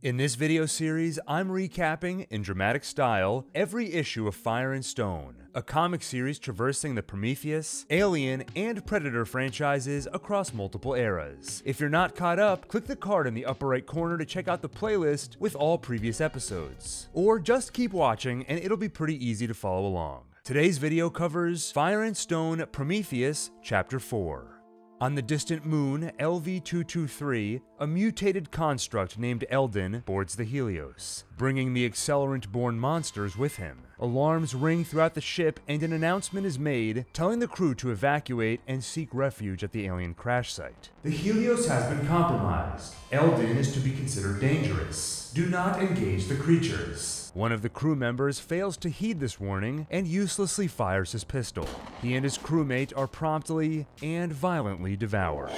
In this video series, I'm recapping, in dramatic style, every issue of Fire and Stone, a comic series traversing the Prometheus, Alien, and Predator franchises across multiple eras. If you're not caught up, click the card in the upper right corner to check out the playlist with all previous episodes. Or just keep watching and it'll be pretty easy to follow along. Today's video covers Fire and Stone Prometheus, Chapter 4. On the distant moon, LV-223, a mutated construct named Eldon boards the Helios, bringing the accelerant-born monsters with him. Alarms ring throughout the ship and an announcement is made telling the crew to evacuate and seek refuge at the alien crash site. The Helios has been compromised. Eldon is to be considered dangerous. Do not engage the creatures. One of the crew members fails to heed this warning and uselessly fires his pistol. He and his crewmate are promptly and violently devoured.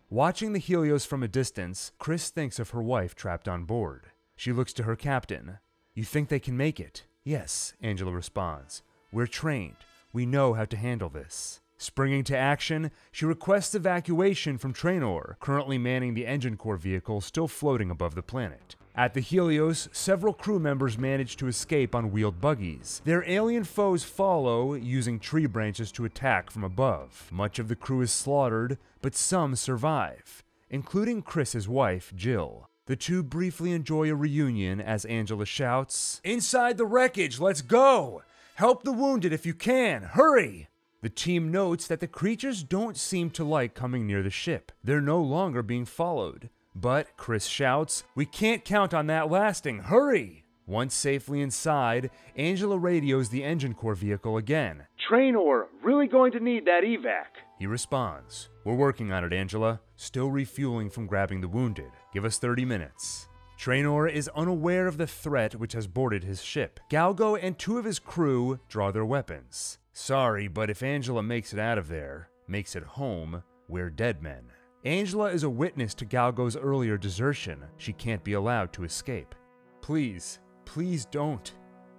Watching the Helios from a distance, Chris thinks of her wife trapped on board. She looks to her captain. "You think they can make it?" "Yes," Angela responds. "We're trained. We know how to handle this." Springing to action, she requests evacuation from Traynor, currently manning the engine core vehicle still floating above the planet. At the Helios, several crew members manage to escape on wheeled buggies. Their alien foes follow, using tree branches to attack from above. Much of the crew is slaughtered, but some survive, including Chris's wife, Jill. The two briefly enjoy a reunion as Angela shouts, "Inside the wreckage, let's go! Help the wounded if you can, hurry!" The team notes that the creatures don't seem to like coming near the ship. They're no longer being followed. But Chris shouts, "We can't count on that lasting, hurry!" Once safely inside, Angela radios the engine core vehicle again. "Traynor, really going to need that evac." He responds, "We're working on it, Angela. Still refueling from grabbing the wounded. Give us 30 minutes. Traynor is unaware of the threat which has boarded his ship. Galgo and two of his crew draw their weapons. "Sorry, but if Angela makes it out of there, makes it home, we're dead men." Angela is a witness to Galgo's earlier desertion. She can't be allowed to escape. "Please, please don't.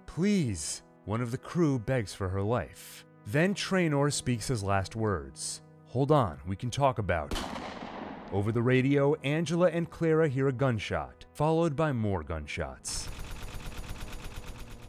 Please." One of the crew begs for her life. Then Traynor speaks his last words. "Hold on, we can talk about it." Over the radio, Angela and Clara hear a gunshot, followed by more gunshots.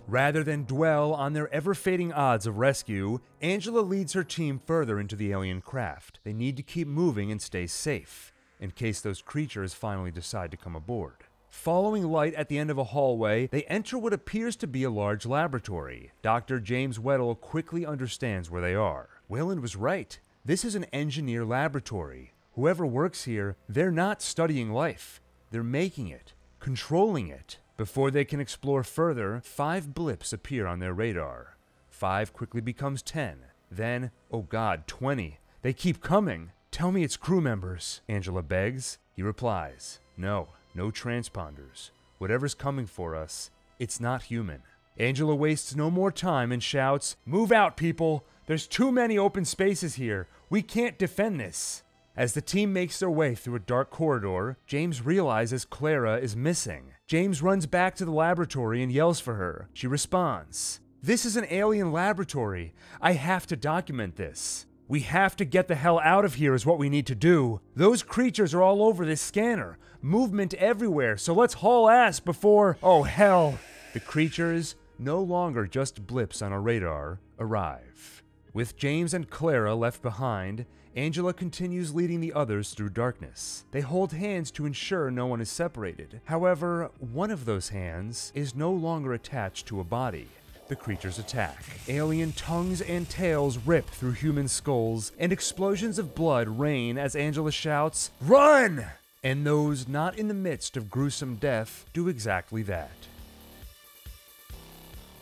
Rather than dwell on their ever-fading odds of rescue, Angela leads her team further into the alien craft. They need to keep moving and stay safe, in case those creatures finally decide to come aboard. Following light at the end of a hallway, they enter what appears to be a large laboratory. Dr. James Weddle quickly understands where they are. Wayland was right. This is an engineer laboratory. Whoever works here, they're not studying life. They're making it, controlling it. Before they can explore further, 5 blips appear on their radar. 5 quickly becomes 10. Then, oh god, 20. They keep coming. "Tell me it's crew members," Angela begs. He replies, no transponders. Whatever's coming for us, it's not human." Angela wastes no more time and shouts, "Move out, people! There's too many open spaces here. We can't defend this." As the team makes their way through a dark corridor, James realizes Clara is missing. James runs back to the laboratory and yells for her. She responds, "This is an alien laboratory. I have to document this. We have to get the hell out of here is what we need to do. Those creatures are all over this scanner. Movement everywhere, so let's haul ass before— oh hell." The creatures, no longer just blips on our radar, arrive. With James and Clara left behind, Angela continues leading the others through darkness. They hold hands to ensure no one is separated. However, one of those hands is no longer attached to a body. The creatures attack. Alien tongues and tails rip through human skulls, and explosions of blood rain as Angela shouts, "Run!" And those not in the midst of gruesome death do exactly that.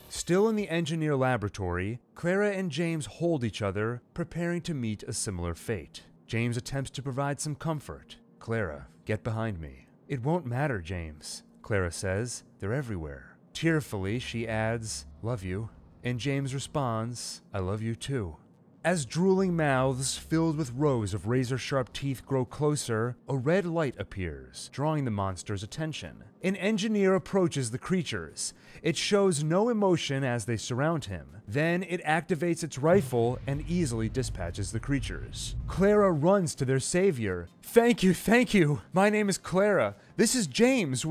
Still in the engineer laboratory, Clara and James hold each other, preparing to meet a similar fate. James attempts to provide some comfort. "Clara, get behind me." "It won't matter, James," Clara says. "They're everywhere." Tearfully, she adds, "Love you." And James responds, "I love you too." As drooling mouths filled with rows of razor-sharp teeth grow closer, a red light appears, drawing the monster's attention. An engineer approaches the creatures. It shows no emotion as they surround him. Then it activates its rifle and easily dispatches the creatures. Clara runs to their savior. Thank you. My name is Clara. This is James.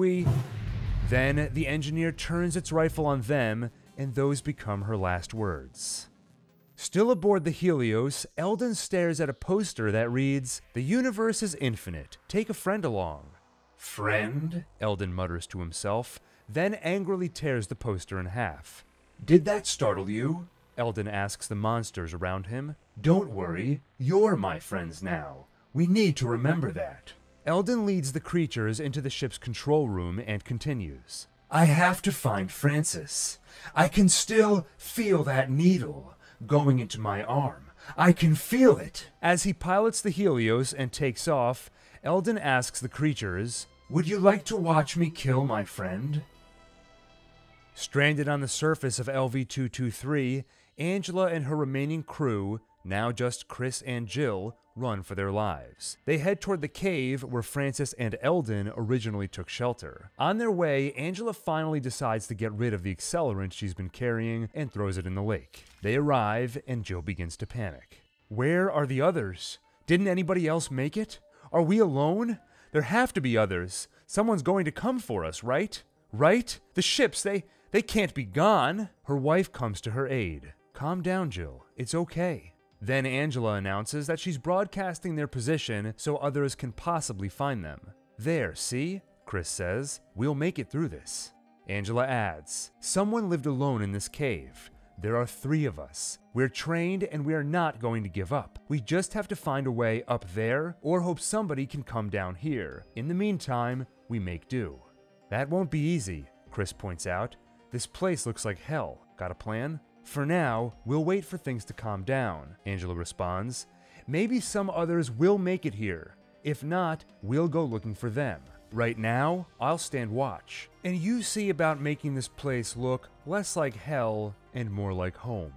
Then the engineer turns its rifle on them, and those become her last words. Still aboard the Helios, Eldon stares at a poster that reads, "The universe is infinite. Take a friend along." "Friend?" Eldon mutters to himself, then angrily tears the poster in half. "Did that startle you?" Eldon asks the monsters around him. "Don't worry, you're my friends now. We need to remember that." Eldon leads the creatures into the ship's control room and continues. "I have to find Francis. I can still feel that needle going into my arm. I can feel it." As he pilots the Helios and takes off, Eldon asks the creatures, "Would you like to watch me kill my friend?" Stranded on the surface of LV-223, Angela and her remaining crew, now just Chris and Jill, run for their lives. They head toward the cave where Francis and Eldon originally took shelter. On their way, Angela finally decides to get rid of the accelerant she's been carrying and throws it in the lake. They arrive, and Jill begins to panic. Where are the others? Didn't anybody else make it? Are we alone? There have to be others. Someone's going to come for us, right? Right? The ships, they can't be gone. Her wife comes to her aid. Calm down, Jill. It's okay. Then Angela announces that she's broadcasting their position so others can possibly find them. There, see? Chris says. We'll make it through this. Angela adds, someone lived alone in this cave. There are 3 of us. We're trained and we are not going to give up. We just have to find a way up there or hope somebody can come down here. In the meantime, we make do. That won't be easy, Chris points out. This place looks like hell. Got a plan? For now, we'll wait for things to calm down, Angela responds. Maybe some others will make it here. If not, we'll go looking for them. Right now, I'll stand watch. And you see about making this place look less like hell and more like home.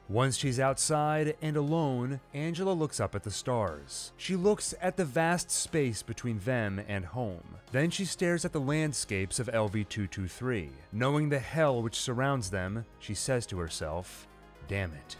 Once she's outside and alone, Angela looks up at the stars. She looks at the vast space between them and home. Then she stares at the landscapes of LV-223. Knowing the hell which surrounds them, she says to herself, damn it.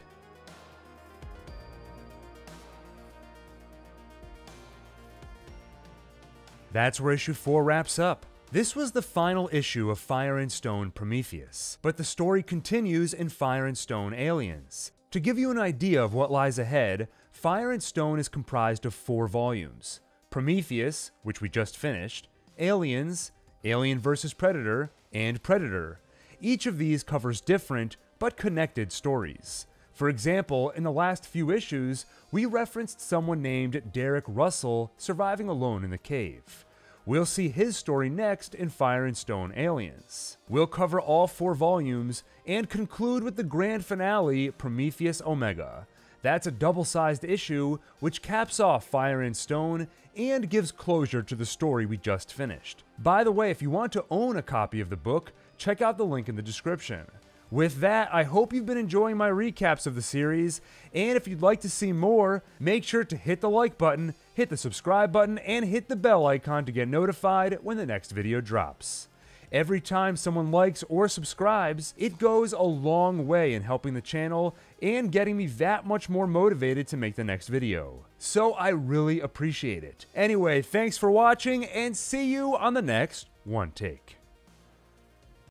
That's where issue 4 wraps up. This was the final issue of Fire and Stone Prometheus, but the story continues in Fire and Stone Aliens. To give you an idea of what lies ahead, Fire and Stone is comprised of 4 volumes. Prometheus, which we just finished, Aliens, Alien vs. Predator, and Predator. Each of these covers different but connected stories. For example, in the last few issues, we referenced someone named Derek Russell surviving alone in the cave. We'll see his story next in Fire and Stone Aliens. We'll cover all 4 volumes and conclude with the grand finale, Prometheus Omega. That's a double-sized issue which caps off Fire and Stone and gives closure to the story we just finished. By the way, if you want to own a copy of the book, check out the link in the description. With that, I hope you've been enjoying my recaps of the series, and if you'd like to see more, make sure to hit the like button, hit the subscribe button, and hit the bell icon to get notified when the next video drops. Every time someone likes or subscribes, it goes a long way in helping the channel and getting me that much more motivated to make the next video. So I really appreciate it. Anyway, thanks for watching, and see you on the next One Take.